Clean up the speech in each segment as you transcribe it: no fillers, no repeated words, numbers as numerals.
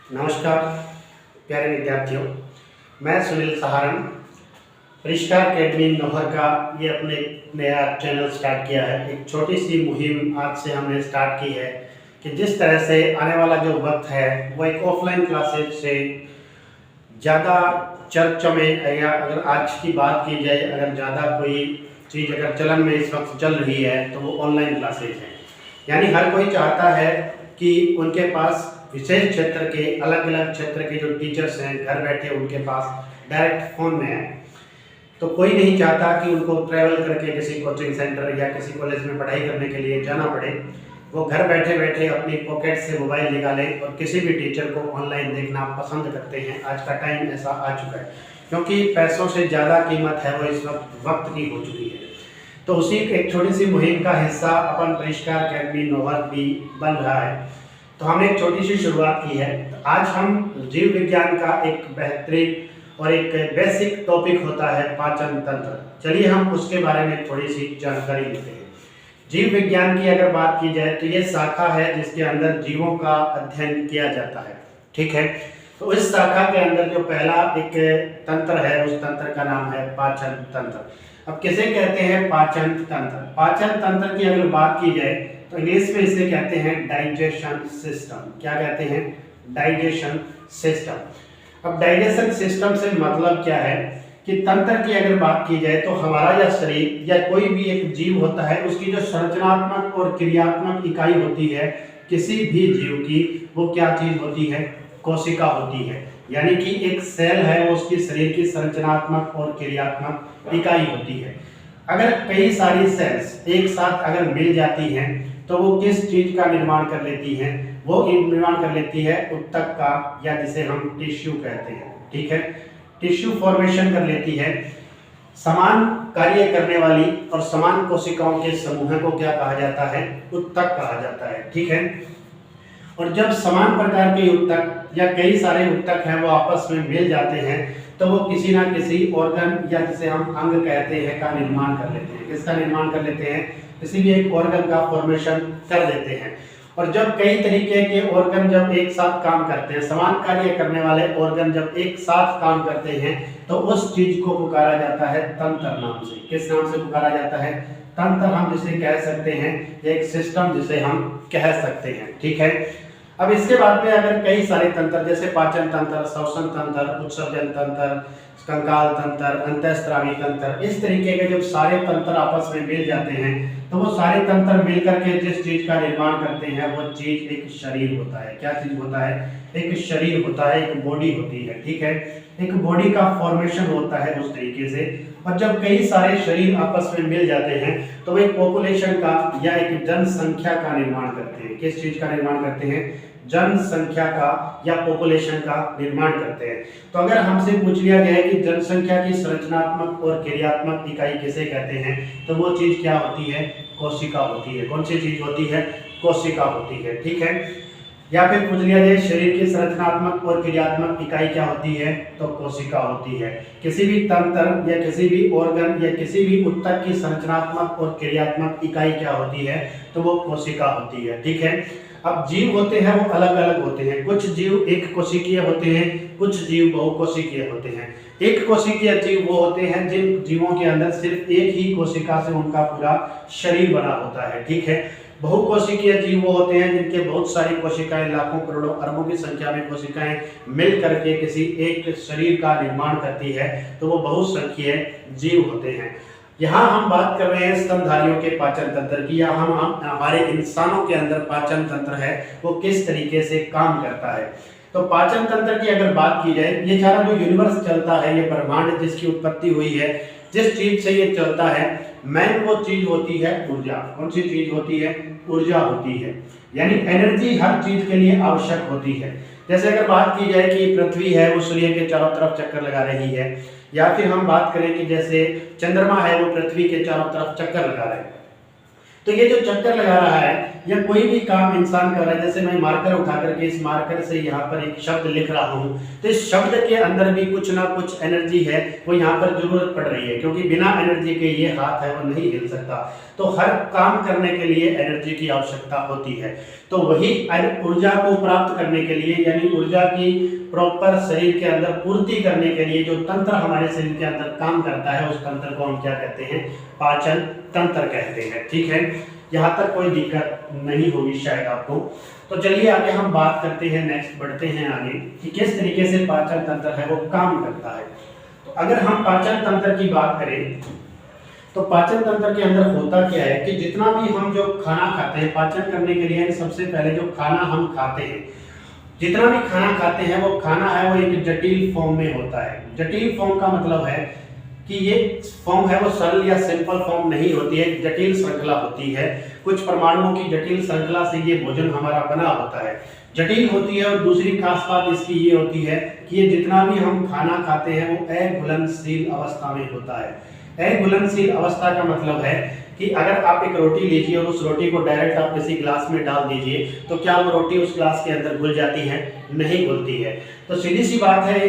नमस्कार प्यारे विद्यार्थियों, मैं सुनील सहारण परिष्कार अकेडमी नौहर का ये अपने नया चैनल स्टार्ट किया है। एक छोटी सी मुहिम आज से हमने स्टार्ट की है कि जिस तरह से आने वाला जो वक्त है वो एक ऑफलाइन क्लासेज से ज़्यादा चर्चा में, या अगर आज की बात की जाए, अगर ज़्यादा कोई चीज़ अगर चलन में इस वक्त चल रही है तो वो ऑनलाइन क्लासेज है। यानी हर कोई चाहता है कि उनके पास विशेष क्षेत्र के, अलग अलग क्षेत्र के जो टीचर्स हैं घर बैठे उनके पास डायरेक्ट फ़ोन में आए। तो कोई नहीं चाहता कि उनको ट्रैवल करके किसी कोचिंग सेंटर या किसी कॉलेज में पढ़ाई करने के लिए जाना पड़े। वो घर बैठे बैठे अपनी पॉकेट से मोबाइल निकालें और किसी भी टीचर को ऑनलाइन देखना पसंद करते हैं। आज का टाइम ऐसा आ चुका है क्योंकि पैसों से ज़्यादा कीमत है वो इस वक्त की हो चुकी है। तो उसी एक छोटी सी मुहिम का हिस्सा अपन परिष्कार अकेडमी नौहर भी बन रहा है। तो हमने एक छोटी सी शुरुआत की है। आज हम जीव विज्ञान का एक बेहतरीन और एक बेसिक टॉपिक होता है पाचन तंत्र। चलिए हम उसके बारे में थोड़ी सी जानकारी लेते हैं। जीव विज्ञान की अगर बात की जाए तो ये शाखा है जिसके अंदर जीवों का अध्ययन किया जाता है, ठीक है। तो इस शाखा के अंदर जो पहला एक तंत्र है उस तंत्र का नाम है पाचन तंत्र। अब किसे कहते हैं पाचन तंत्र? पाचन तंत्र की अगर बात की जाए तो इंग्लिश में इसे कहते हैं डाइजेशन सिस्टम। क्या कहते हैं? Digestion system. अब डाइजेशन सिस्टम से मतलब क्या है कि तंत्र की अगर बात की जाए तो हमारा या शरीर या कोई भी एक जीव होता है, उसकी जो संरचनात्मक और क्रियात्मक इकाई होती है किसी भी जीव की, वो क्या चीज होती है? कोशिका होती है। यानी कि एक सेल है वो उसकी शरीर की संरचनात्मक और क्रियात्मक इकाई होती है। अगर कई सारी सेल्स एक साथ अगर मिल जाती हैं तो वो किस चीज का निर्माण कर लेती हैं? वो निर्माण कर लेती है ऊतक का, या जिसे हम टिश्यू कहते हैं, ठीक है। टिश्यू फॉर्मेशन कर लेती है। समान कार्य करने वाली और समान कोशिकाओं के समूह को क्या कहा जाता है? ऊतक कहा जाता है, ठीक है। और जब समान प्रकार के ऊतक या कई सारे ऊतक हैं वो आपस में मिल जाते हैं तो वो किसी ना किसी ऑर्गन या जिसे हम अंग कहते हैं का निर्माण कर लेते हैं। किसका निर्माण कर लेते हैं? किसी भी एक ऑर्गन का फॉर्मेशन कर देते हैं। और जब कई तरीके के ऑर्गन जब एक साथ काम करते हैं, समान कार्य करने वाले ऑर्गन जब एक साथ काम करते हैं तो उस चीज को पुकारा जाता है तंत्र नाम से। किस नाम से पुकारा जाता है? तंत्र हम जिसे कह सकते हैं, एक सिस्टम जिसे हम कह सकते हैं, ठीक है। अब इसके बाद में अगर कई सारे तंत्र जैसे पाचन तंत्र, श्वसन तंत्र, उत्सर्जन तंत्र, कंकाल तंत्र, अंतःस्रावी तंत्र, इस तरीके के जब सारे तंत्र आपस में मिल जाते हैं तो वो सारे तंत्र मिलकर के जिस चीज का निर्माण करते हैं वो चीज एक शरीर होता है। क्या चीज होता है? एक शरीर होता है, एक बॉडी होती है, ठीक है। एक बॉडी का फॉर्मेशन होता है उस तरीके से। और जब कई सारे शरीर आपस में मिल जाते हैं तो वे पॉपुलेशन का या एक जनसंख्या का निर्माण करते हैं। किस चीज का निर्माण करते हैं? जनसंख्या का या पॉपुलेशन का निर्माण करते हैं। तो अगर हमसे पूछ लिया गया है कि जनसंख्या की संरचनात्मक और क्रियात्मक इकाई किसे कहते हैं तो वो चीज क्या होती है? कोशिका होती है। कौन सी चीज होती है? कोशिका होती है, ठीक है। या फिर पूछ लिया जाए शरीर की संरचनात्मक और क्रियात्मक इकाई क्या होती है तो कोशिका होती है। किसी भी तंत्र या किसी भी ऑर्गन या किसी भी ऊतक की संरचनात्मक और क्रियात्मक इकाई क्या होती है तो वो कोशिका होती है, ठीक है। अब जीव होते हैं वो अलग अलग होते हैं। कुछ जीव एक कोशिकीय होते हैं, कुछ जीव बहुकोशिकीय होते हैं। एक कोशिकीय जीव वो होते हैं जिन जीवों के अंदर सिर्फ एक ही कोशिका से उनका पूरा शरीर बना होता है, ठीक है। बहुकोशिकीय जीव वो होते हैं जिनके बहुत सारी कोशिकाएं, लाखों करोड़ों अरबों की संख्या में कोशिकाएं मिल करके किसी एक शरीर का निर्माण करती है, तो वो बहुसंख्यीय जीव होते हैं। यहाँ हम बात कर रहे हैं स्तनधारियों के पाचन तंत्र की, या हम हमारे इंसानों के अंदर पाचन तंत्र है वो किस तरीके से काम करता है। तो पाचन तंत्र की अगर बात की जाए, ये सारा जो यूनिवर्स चलता है, ये ब्रह्मांड जिसकी उत्पत्ति हुई है, जिस चीज से ये चलता है, मेन वो चीज होती है ऊर्जा। कौन सी चीज होती है? ऊर्जा होती है। यानी एनर्जी हर चीज के लिए आवश्यक होती है। जैसे अगर बात की जाए कि पृथ्वी है वो सूर्य के चारों तरफ चक्कर लगा रही है, या फिर हम बात करें कि जैसे चंद्रमा है वो पृथ्वी के चारों तरफ चक्कर लगा रहे हैं, तो ये जो चक्कर लगा रहा है या कोई भी काम इंसान कर रहा है, जैसे मैं मार्कर उठा करके इस मार्कर से यहाँ पर एक शब्द लिख रहा हूँ, तो इस शब्द के अंदर भी कुछ ना कुछ एनर्जी है वो यहाँ पर जरूरत पड़ रही है, क्योंकि बिना एनर्जी के ये हाथ है वो नहीं हिल सकता। तो हर काम करने के लिए एनर्जी की आवश्यकता होती है। तो वही ऊर्जा को प्राप्त करने के लिए, यानी ऊर्जा की प्रॉपर शरीर के अंदर पूर्ति करने के लिए जो तंत्र हमारे शरीर के अंदर काम करता है, उस तंत्र को हम क्या कहते हैं? पाचन तंत्र कहते हैं। ठीक है, यहाँ तक कोई दिक्कत नहीं होगी शायद आपको। तो चलिए आगे हम बात करते हैं, नेक्स्ट बढ़ते हैं आगे कि किस तरीके से पाचन तंत्र है वो काम करता है। तो अगर हम पाचन तंत्र की बात करें तो पाचन तंत्र के अंदर होता क्या है कि जितना भी हम जो खाना खाते हैं पाचन करने के लिए, सबसे पहले जो खाना हम खाते हैं, जितना भी खाना खाते हैं वो खाना है वो एक जटिल फॉर्म में होता है। जटिल फॉर्म का मतलब है कि ये फॉर्म है वो सरल या सिंपल फॉर्म नहीं होती है, जटिल श्रृंखला होती है। कुछ परमाणुओं की जटिल श्रृंखला से ये भोजन हमारा बना होता है, जटिल होती है। और दूसरी खास बात इसकी ये होती है कि ये जितना भी हम खाना खाते हैं वो अघुलनशील अवस्था में होता है। अघुलनशील अवस्था का मतलब है कि अगर आप एक रोटी लीजिए और उस रोटी को डायरेक्ट आप किसी ग्लास में डाल दीजिए तो क्या वो रोटी उस ग्लास के अंदर घुल जाती है? नहीं घुलती है। तो सीधी सी बात है,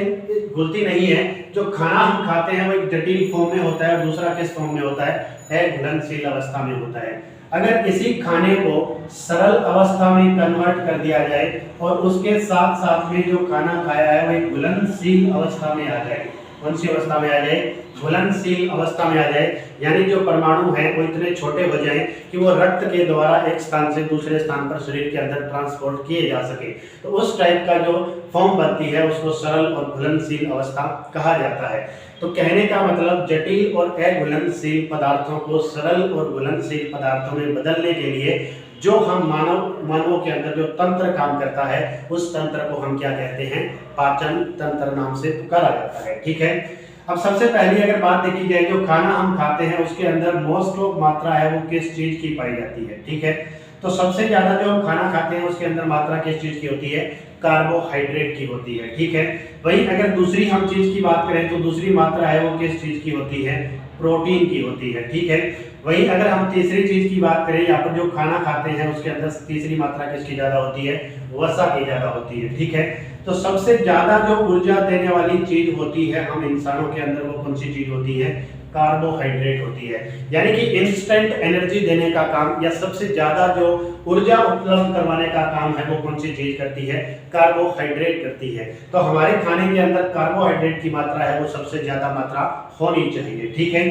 घुलती नहीं है। जो खाना हम खाते हैं वो एक जटिल फॉर्म में होता है और दूसरा किस फॉर्म में होता है? अघुलनशील अवस्था में होता है। अगर किसी खाने को सरल अवस्था में कन्वर्ट कर दिया जाए और उसके साथ साथ में जो खाना खाया है वो एक घुलनशील अवस्था में आ जाए, कौन सी अवस्था में आ जाए? घुलनशील अवस्था में आ जाए, यानी जो परमाणु हैं वो इतने छोटे हो जाएं कि वो रक्त के द्वारा एक स्थान से दूसरे स्थान पर शरीर के अंदर ट्रांसपोर्ट किए जा सके, तो उस टाइप का जो फॉर्म बनती है उसको सरल और घुलनशील अवस्था कहा जाता है। तो कहने का मतलब जटिल और अघुलनशील पदार्थों को सरल और घुलनशील पदार्थों में बदलने के लिए जो हम मानवों के अंदर जो तंत्र काम करता है उस तंत्र को हम क्या कहते हैं? पाचन तंत्र नाम से पुकारा जाता है। ठीक है, अब सबसे पहली अगर बात देखी जाए, जो खाना हम खाते हैं उसके अंदर मोस्ट ऑफ मात्रा है वो किस चीज की पाई जाती है? ठीक है, तो सबसे ज्यादा जो हम खाना खाते हैं उसके अंदर मात्रा किस चीज की होती है? कार्बोहाइड्रेट की होती है। ठीक है, वहीं अगर दूसरी हम चीज की बात करें तो दूसरी मात्रा है वो किस चीज की होती है? प्रोटीन की होती है। ठीक है, वहीं अगर हम तीसरी चीज की बात करें, यहाँ पर जो खाना खाते हैं उसके अंदर तीसरी मात्रा किसकी ज्यादा होती है? वसा की ज्यादा होती है। ठीक है, तो सबसे ज्यादा जो ऊर्जा देने वाली चीज होती है हम इंसानों के अंदर वो कौन सी चीज होती है? कार्बोहाइड्रेट होती है। यानी कि इंस्टेंट एनर्जी देने का काम या सबसे ज्यादा जो ऊर्जा उपलब्ध करवाने का काम है वो कौन सी चीज करती है? कार्बोहाइड्रेट करती है। तो हमारे खाने के अंदर कार्बोहाइड्रेट की मात्रा है वो सबसे ज्यादा मात्रा होनी चाहिए। ठीक है,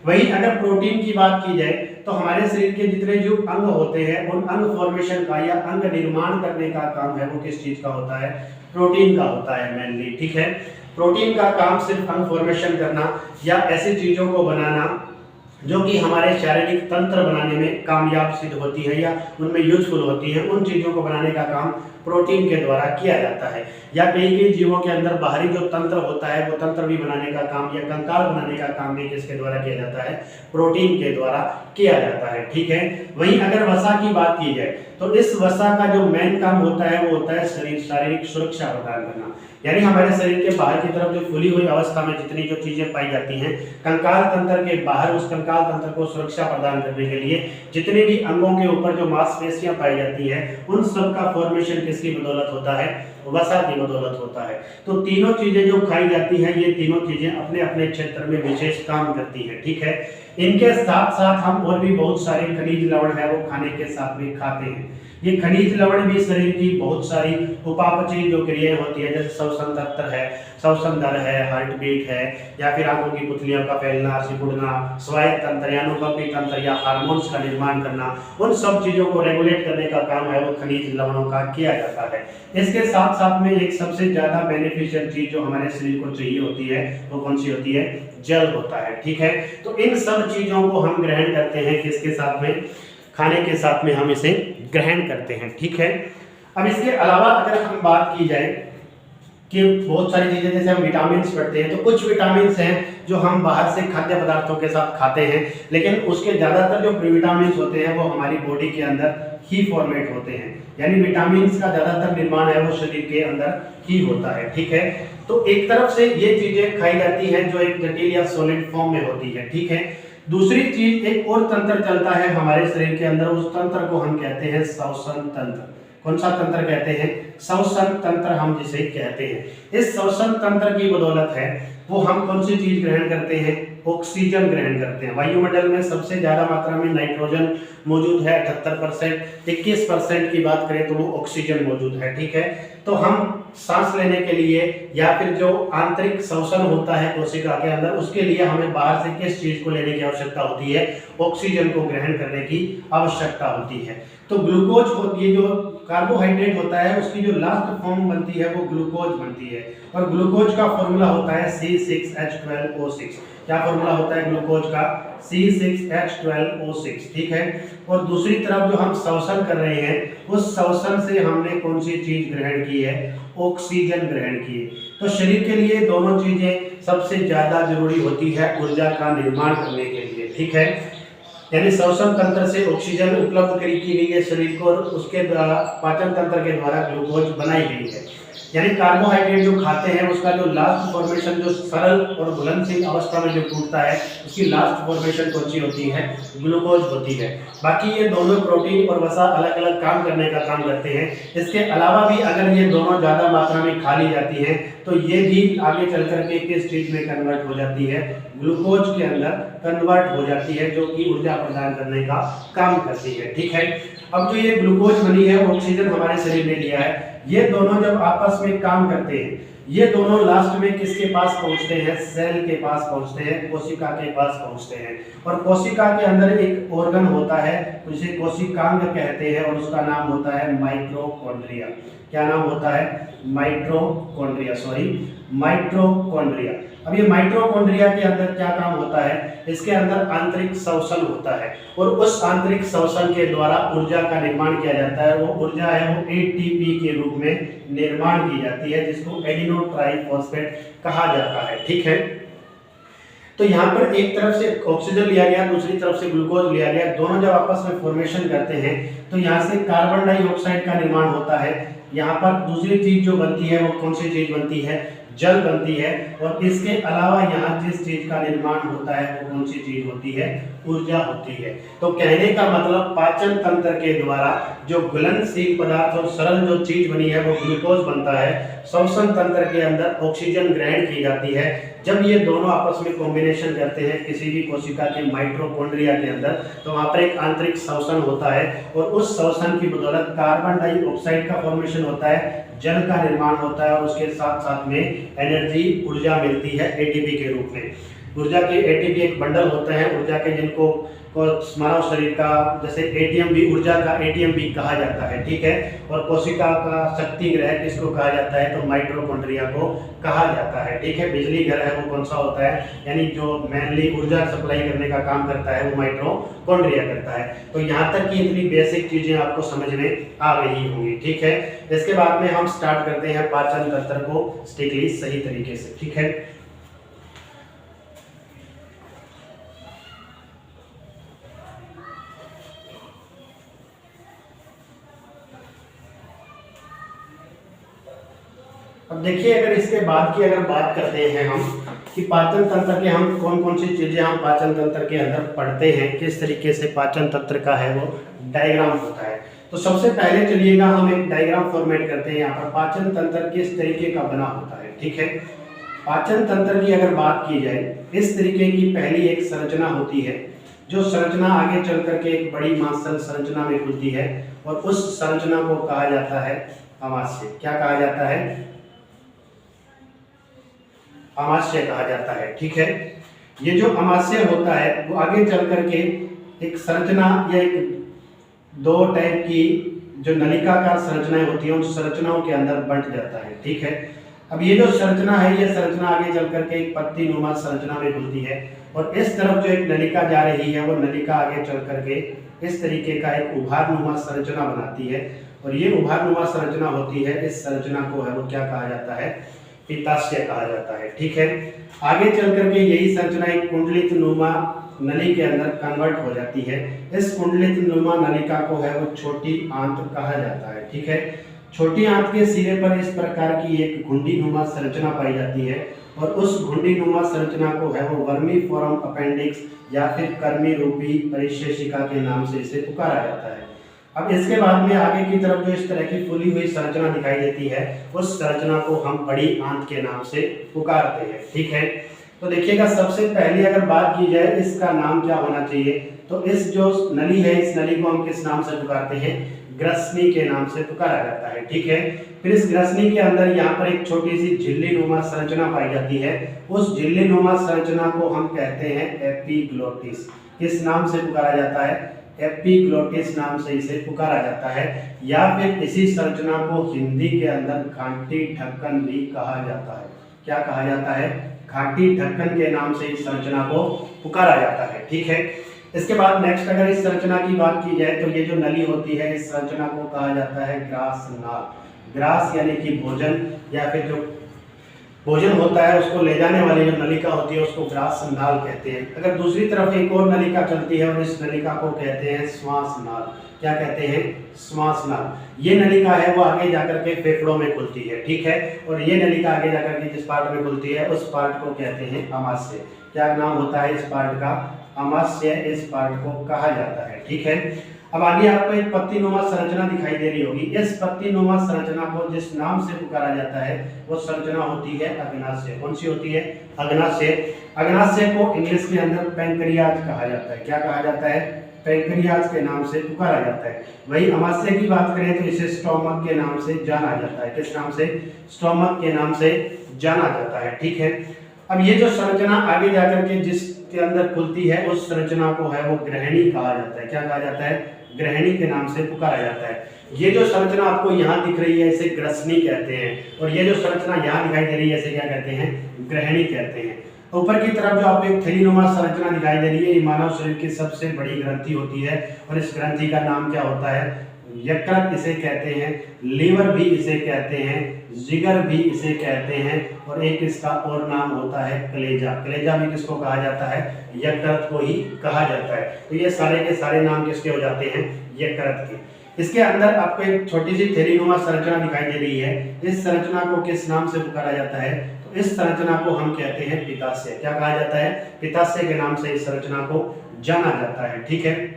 वहीं अगर प्रोटीन की बात की जाए तो हमारे शरीर के जितने जो अंग होते हैं उन अंग फॉर्मेशन का या अंग निर्माण करने का काम है वो किस चीज का होता है? प्रोटीन का होता है मेनली। ठीक है, प्रोटीन का काम सिर्फ अंग फॉर्मेशन करना या ऐसी चीजों को बनाना जो कि हमारे शारीरिक तंत्र बनाने में कामयाब सिद्ध होती है या उनमें यूजफुल होती है, उन चीजों को बनाने का काम प्रोटीन के द्वारा किया जाता है। या कई जीवों के अंदर बाहरी जो तंत्र होता है वो तंत्र भी बनाने का काम या कंकाल बनाने का काम भी किसके द्वारा किया जाता है? प्रोटीन के द्वारा किया जाता है। ठीक है, वहीं अगर वसा की बात की जाए तो इस वसा का जो मेन काम होता है वो होता है शारीरिक सुरक्षा प्रदान करना। यानी हमारे शरीर के बाहर की तरफ जो फुली हुई अवस्था में जितनी जो चीजें पाई जाती हैं कंकाल तंत्र के बाहर, उस कंकाल तंत्र को सुरक्षा प्रदान करने के लिए जितने भी अंगों के ऊपर जो मांसपेशियां पाई जाती है उन सब का फॉर्मेशन किसकी बदौलत होता है? वसा की बदौलत होता है। तो तीनों चीजें जो खाई जाती हैं ये तीनों चीजें अपने अपने क्षेत्र में विशेष काम करती है। ठीक है, इनके साथ साथ हम और भी बहुत सारे खनिज लवण है वो खाने के साथ में खाते हैं। ये खनिज लवण भी शरीर की बहुत सारी उपापचयी जो क्रियाएं होती है, जैसे श्वसन तंत्र है, श्वसन दर है, हार्ट बीट है, या फिर आंखों की पुतलियों का फैलना, सिकुड़ना, स्वायत्त तंत्र या अनुकंपी तंत्र या हार्मोन्स का निर्माण करना, उन सब चीजों को रेगुलेट करने का काम है वो खनिज लवणों का किया जाता है। इसके साथ साथ में एक सबसे ज्यादा बेनिफिशियल चीज जो हमारे शरीर को चाहिए होती है वो कौन सी होती है? जल होता है। ठीक है, तो इन सब चीजों को हम ग्रहण करते हैं किसके साथ में? खाने के साथ में हम इसे ग्रहण करते हैं। ठीक है, अब इसके अलावा अगर हम बात की जाए कि बहुत सारी चीजें जैसे हम विटामिन पढ़ते हैं तो कुछ विटामिन हैं जो हम बाहर से खाद्य पदार्थों के साथ खाते हैं, लेकिन उसके ज्यादातर जो विटामिन होते हैं वो हमारी बॉडी के अंदर ही फॉर्मेट होते हैं। यानी विटामिन का ज्यादातर निर्माण है वो शरीर के अंदर ही होता है। ठीक है, तो एक तरफ से ये चीजें खाई जाती हैं जो एक जटिल या सॉलिड फॉर्म में होती है। ठीक है, दूसरी चीज, एक और तंत्र चलता है हमारे शरीर के अंदर, उस तंत्र को हम कहते हैं श्वसन तंत्र। कौन सा तंत्र कहते हैं? श्वसन तंत्र हम जिसे कहते हैं। इस श्वसन तंत्र की बदौलत है वो हम कौन सी चीज ग्रहण करते हैं? ऑक्सीजन ग्रहण करते हैं। वायुमंडल में सबसे ज्यादा मात्रा में नाइट्रोजन मौजूद है 78%, 21% की बात करें तो वो ऑक्सीजन मौजूद है। ठीक है, तो हम सांस लेने के लिए या फिर जो आंतरिक श्वसन होता है कोशिका के अंदर, उसके लिए हमें बाहर से किस चीज को लेने की आवश्यकता होती है? ऑक्सीजन को ग्रहण करने की आवश्यकता होती है। तो ग्लूकोज होती है, जो कार्बोहाइड्रेट होता है उसकी जो लास्ट फॉर्म बनती है वो ग्लूकोज बनती है, और ग्लूकोज का फॉर्मूला होता है C6H12O6। क्या फॉर्मूला होता है ग्लूकोज का? C6H12O6। ठीक है, और दूसरी तरफ जो हम श्वसन कर रहे हैं, उस श्वसन से हमने कौन सी चीज ग्रहण की है? ऑक्सीजन ग्रहण की है। तो शरीर के लिए दोनों चीजें सबसे ज्यादा जरूरी होती है ऊर्जा का निर्माण करने के लिए। ठीक है, यानी श्वसन तंत्र से ऑक्सीजन उपलब्ध की गई है शरीर को, और उसके द्वारा पाचन तंत्र के द्वारा ग्लूकोज बनाई गई है। यानी कार्बोहाइड्रेट जो खाते हैं उसका जो लास्ट फॉर्मेशन, जो सरल और घुलनशील अवस्था में जो टूटता है, उसकी लास्ट फॉर्मेशन कौन सी होती है? ग्लूकोज होती है। बाकी ये दोनों प्रोटीन और वसा अलग अलग काम करने का काम करते हैं। इसके अलावा भी अगर ये दोनों ज्यादा मात्रा में खा ली जाती है तो ये भी आगे चल करके किस चीज में कन्वर्ट हो जाती है? ग्लूकोज के अंदर कन्वर्ट हो जाती है, जो कि ऊर्जा प्रदान करने का काम करती है। ठीक है, अब जो ये ग्लूकोज बनी है, ऑक्सीजन हमारे शरीर ने लिया है, ये दोनों जब आपस में काम करते हैं, ये दोनों लास्ट में किसके पास पहुंचते हैं? सेल के पास पहुंचते हैं, कोशिका के पास पहुंचते हैं। और कोशिका के अंदर एक ऑर्गन होता है जिसे कोशिकांग कहते हैं, और उसका नाम होता है माइटोकॉन्ड्रिया। क्या नाम होता है? माइटोकॉन्ड्रिया। अब ये माइटोकॉन्ड्रिया के अंदर क्या काम होता है? इसके अंदर आंतरिक श्वसन होता है, और उस आंतरिक श्वसन के द्वारा ऊर्जा का निर्माण किया जाता है। वो ऊर्जा है वो एटीपी के रूप में निर्माण की जाती है, जिसको एडिनो ट्राइफॉस्फेट कहा जाता है। ठीक है, तो यहाँ पर एक तरफ से ऑक्सीजन लिया गया, दूसरी तरफ से ग्लूकोज लिया गया, दोनों जब आपस में फॉर्मेशन करते हैं तो यहाँ से कार्बन डाइऑक्साइड का निर्माण होता है। यहाँ पर दूसरी चीज जो बनती है वो कौन सी चीज बनती है? जल बनती है। और इसके अलावा यहाँ जिस चीज का निर्माण होता है वो कौन सी चीज होती है? ऊर्जा होती है। तो कहने का मतलब पाचन तंत्र के द्वारा जो घुलनशील पदार्थ और सरल जो चीज बनी है वो ग्लूकोज बनता है। श्वसन तंत्र के अंदर ऑक्सीजन ग्रहण की जाती है। जब ये दोनों आपस में कॉम्बिनेशन करते हैं किसी भी कोशिका के माइटोकॉन्ड्रिया के अंदर, तो वहाँ पर एक आंतरिक श्वसन होता है, और उस श्वसन की बदौलत कार्बन डाइऑक्साइड का फॉर्मेशन होता है, जल का निर्माण होता है, और उसके साथ साथ में एनर्जी, ऊर्जा मिलती है एटीपी के रूप में। ऊर्जा के एटीपी एक बंडल होते हैं ऊर्जा के, जिनको मानव शरीर का जैसे एटीएम भी, ऊर्जा का एटीएम भी कहा जाता है। ठीक है, और कोशिका का शक्ति ग्रह किसको कहा जाता है? तो माइटोकॉन्ड्रिया को कहा जाता है। ठीक है, बिजली घर है वो कौन सा होता है? यानी जो मेनली ऊर्जा सप्लाई करने का काम करता है वो माइटोकॉन्ड्रिया करता है। तो यहाँ तक की इतनी बेसिक चीजें आपको समझ में आ गई होंगी। ठीक है, इसके बाद में हम स्टार्ट करते हैं पाचन तंत्र को स्ट्रिक्टली सही तरीके से। ठीक है, अब देखिए, अगर इसके बाद की अगर बात करते हैं हम कि पाचन तंत्र के हम कौन कौन सी चीजें हम पाचन तंत्र के अंदर पढ़ते हैं, किस तरीके से पाचन तंत्र का है वो डायग्राम होता है। तो सबसे पहले चलिएगा हम एक डायग्राम फॉर्मेट करते हैं। यहाँ पर पाचन तंत्र किस तरीके का बना होता है। ठीक है, पाचन तंत्र की अगर बात की जाए, इस तरीके की पहली एक संरचना होती है, जो संरचना आगे चल करके एक बड़ी मांसल संरचना में खुलती है, और उस संरचना को कहा जाता है अमाशय। क्या कहा जाता है? अमाशय कहा जाता है। ठीक है, ये जो अमाशय होता है वो आगे चल करके एक संरचना या एक दो टाइप की जो नलिकाकार संरचनाएं होती हैं, उन संरचनाओं के अंदर बंट जाता है। ठीक है, अब ये जो संरचना है, ये संरचना आगे चल करके एक पत्ती नुमा संरचना में खुलती है, और इस तरफ जो एक नलिका जा रही है वो नलिका आगे चल करके इस तरीके का एक उभार नुमा संरचना बनाती है, और ये उभार नुमा संरचना होती है, इस संरचना को है वो क्या कहा जाता है? पित्ताशय कहा जाता है। ठीक है, आगे चल करके यही संरचना एक कुंडलित नुमा नली के अंदर कन्वर्ट हो जाती है। इस कुंडलित नुमा नलिका को है वो छोटी आंत कहा जाता है। ठीक है, छोटी आंत के सिरे पर इस प्रकार की एक घुंडी नुमा संरचना पाई जाती है, और उस घुंडीनुमा संरचना को है वो वर्मीफोरम अपेंडिक्स या फिर कर्मी रूपी परिशेषिका के नाम से इसे पुकारा जाता है। अब इसके बाद में आगे की तरफ जो इस तरह की फूली हुई संरचना दिखाई देती है उस संरचना को हम बड़ी आंत के नाम से पुकारते हैं। ठीक है, तो देखिएगा सबसे पहले अगर बात की जाए इसका नाम क्या होना चाहिए, तो इस जो नली है इस नली को हम किस नाम से पुकारते हैं, ग्रसनी के नाम से पुकारा जाता है। ठीक है, फिर इस ग्रसनी के अंदर यहाँ पर एक छोटी सी झिल्ली नुमा संरचना पाई जाती है, उस झिल्ली नुमा संरचना को हम कहते हैं एपिग्लोटिस। किस नाम से पुकारा जाता है, एपिग्लोटिस नाम से इसे पुकारा जाता है, या फिर इसी संरचना को हिंदी के अंदर घाटी ढक्कन भी कहा जाता है। क्या कहा जाता है, घाटी ढक्कन के नाम से इस संरचना को पुकारा जाता है। ठीक है, इसके बाद नेक्स्ट अगर इस संरचना की बात की जाए तो ये जो नली होती है इस संरचना को कहा जाता है ग्रास नाल। ग्रास यानी कि भोजन, या फिर जो भोजन होता है उसको ले जाने वाली जो नलिका होती है उसको ग्रास नाल कहते हैं। अगर दूसरी तरफ एक और नलिका चलती है और इस नलिका को कहते हैं श्वास नाल। क्या कहते हैं, श्वास नाल। ये नलिका है वो आगे जाकर के फेफड़ों में खुलती है। ठीक है, और ये नलिका आगे जाकर के जिस पार्ट में खुलती है उस पार्ट को कहते हैं अमाशय। क्या नाम होता है इस पार्ट का, अमाशय इस पार्ट को कहा जाता है। ठीक है, अब आगे आपको एक पत्तीनुमा संरचना दिखाई दे रही होगी। इस पत्तीनुमा संरचना को जिस नाम से पुकारा जाता है वो संरचना होती है अग्नाशय। कौन सी होती है, अग्नाशय। अग्नाशय को इंग्लिश के अंदर पैंक्रियाज कहा जाता है। क्या कहा जाता है, पैंक्रियाज के नाम से पुकारा जाता है। वही अमाशय की बात करें तो इसे स्टोमक के नाम से जाना जाता है। किस नाम से, स्टोमक के नाम से जाना जाता है। ठीक है, अब ये जो संरचना आगे जाकर के जिसके अंदर खुलती है उस संरचना को है वो ग्रहणी कहा जाता है। क्या कहा जाता है, ग्रहणी के नाम से पुकारा जाता है। ये जो संरचना आपको यहाँ दिख रही है इसे ग्रसनी कहते हैं, और ये जो संरचना यहाँ दिखाई दे रही है इसे क्या कहते हैं, ग्रहणी कहते हैं। ऊपर की तरफ जो आपको एक थैलीनुमा संरचना दिखाई दे रही है ये मानव शरीर की सबसे बड़ी ग्रंथि होती है, और इस ग्रंथि का नाम क्या होता है, यकृत इसे कहते हैं, लीवर भी इसे कहते हैं, जिगर भी इसे कहते हैं, और एक इसका और नाम होता है कलेजा। कलेजा भी किसको कहा जाता है, यकृत को ही कहा जाता है। तो ये सारे के सारे नाम किसके हो जाते हैं, यकृत के। इसके अंदर आपको एक छोटी सी थैलीनुमा संरचना दिखाई दे रही है। इस संरचना को किस नाम से पुकारा जाता है, तो इस संरचना को हम कहते हैं पित्ताशय। क्या कहा जाता है, पित्ताशय के नाम से इस संरचना को जाना जाता है। ठीक है,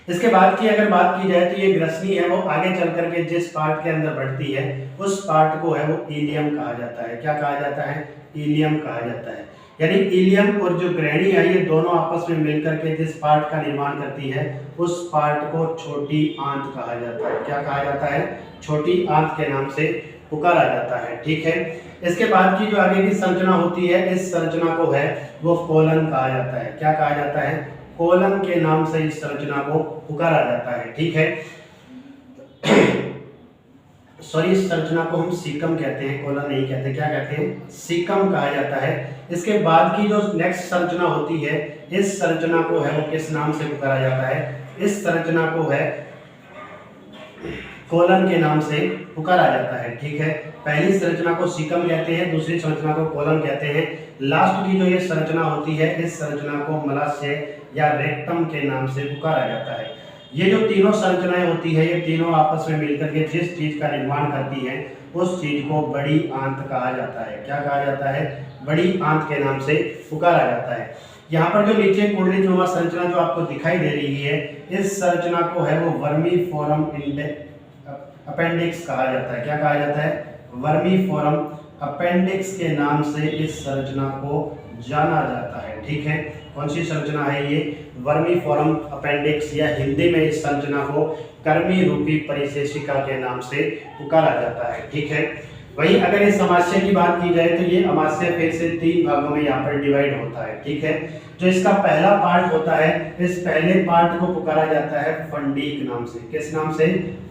इसके बाद की अगर बात की जाए तो ये ग्रसनी है वो आगे चल करके जिस पार्ट के अंदर बढ़ती है उस पार्ट को है वो इलियम कहा जाता है। क्या कहा जाता है, इलियम कहा जाता है। यानी इलियम और जो ग्रहणी है ये दोनों आपस में मिलकर के जिस पार्ट का निर्माण करती है उस पार्ट को छोटी आंत कहा जाता है। क्या कहा जाता है, छोटी आंत के नाम से पुकारा जाता है। ठीक है, इसके बाद की जो आगे की संरचना होती है इस संरचना को है वो कोलन कहा जाता है। क्या कहा जाता है, कोलन के नाम से इस संरचना को पुकारा जाता है। ठीक है, सॉरी इस संरचना को हम सीकम कहते हैं, कोलन नहीं कहते। क्या कहते हैं, सीकम कहा जाता है। इसके बाद की जो नेक्स्ट संरचना होती है इस संरचना को है वो किस नाम से पुकारा जाता है, इस संरचना को है कोलन के नाम से पुकारा जाता है। ठीक है, पहली संरचना को सीकम कहते हैं, दूसरी संरचना को कोलन कहते हैं। लास्ट की जो ये संरचना होती है इस संरचना को मलाशय या रेक्टम के नाम से पुकारा जाता है। ये जो तीनों संरचनाएं होती है ये तीनों आपस में मिलकर के जिस चीज का निर्माण करती है उस चीज को बड़ी आंत कहा जाता है। क्या कहा जाता है, बड़ी आंत के नाम से पुकारा जाता है। यहाँ पर जो नीचे कुंडलीनुमा संरचना जो आपको दिखाई दे रही है इस संरचना को है वो वर्मीफोरम अपेंडिक्स कहा जाता है। क्या कहा जाता है, वर्मीफोरम अपेंडिक्स के नाम से इस संरचना को जाना जाता है। ठीक है, कौन सी संरचना है ये, वर्मीफोरम अपेंडिक्स, या हिंदी में इस संरचना को कर्मी रूपी परिशेषिका के नाम से पुकारा जाता है। ठीक है, वहीं अगर इस अमाशय की बात की जाए तो ये अमाशय फिर से 3 भागों में यहाँ पर डिवाइड होता है। ठीक है, जो इसका पहला पार्ट होता है इस पहले पार्ट को पुकारा जाता है फंडीक नाम से। किस नाम से,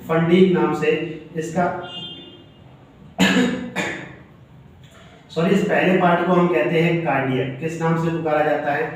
फंडीक नाम से। इसका सॉरी इस पहले पार्ट को हम कहते हैं कार्डियक। किस नाम से पुकारा जाता है,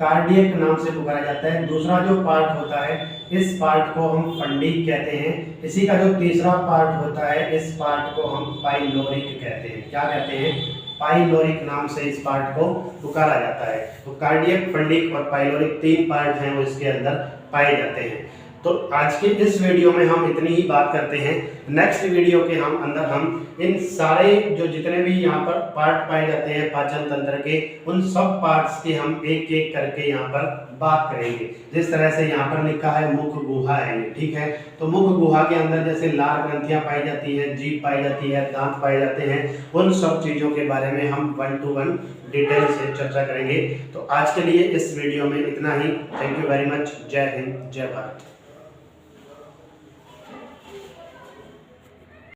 कार्डियक नाम से पुकारा जाता है। दूसरा जो पार्ट होता है इस पार्ट को हम फंडीक कहते हैं। इसी का जो तीसरा पार्ट होता है इस पार्ट को हम पाइलोरिक कहते हैं। क्या कहते हैं, पाइलोरिक नाम से इस पार्ट को पुकारा जाता है। तो कार्डियक, फंडीक और पाइलोरिक 3 पार्ट हैं वो इसके अंदर पाए जाते हैं। तो आज के इस वीडियो में हम इतनी ही बात करते हैं। नेक्स्ट वीडियो के अंदर हम इन सारे जो जितने भी यहाँ पर पार्ट पाए जाते हैं पाचन तंत्र के, उन सब पार्ट्स की हम एक एक करके यहाँ पर बात करेंगे। जिस तरह से यहाँ पर लिखा है मुख गुहा है ये, ठीक है। तो मुख गुहा के अंदर जैसे लार ग्रंथियां पाई जाती है, जीभ पाई जाती है, दांत पाए जाते हैं, उन सब चीज़ों के बारे में हम 1 to 1 डिटेल से चर्चा करेंगे। तो आज के लिए इस वीडियो में इतना ही। Thank you very much. जय हिंद, जय भारत।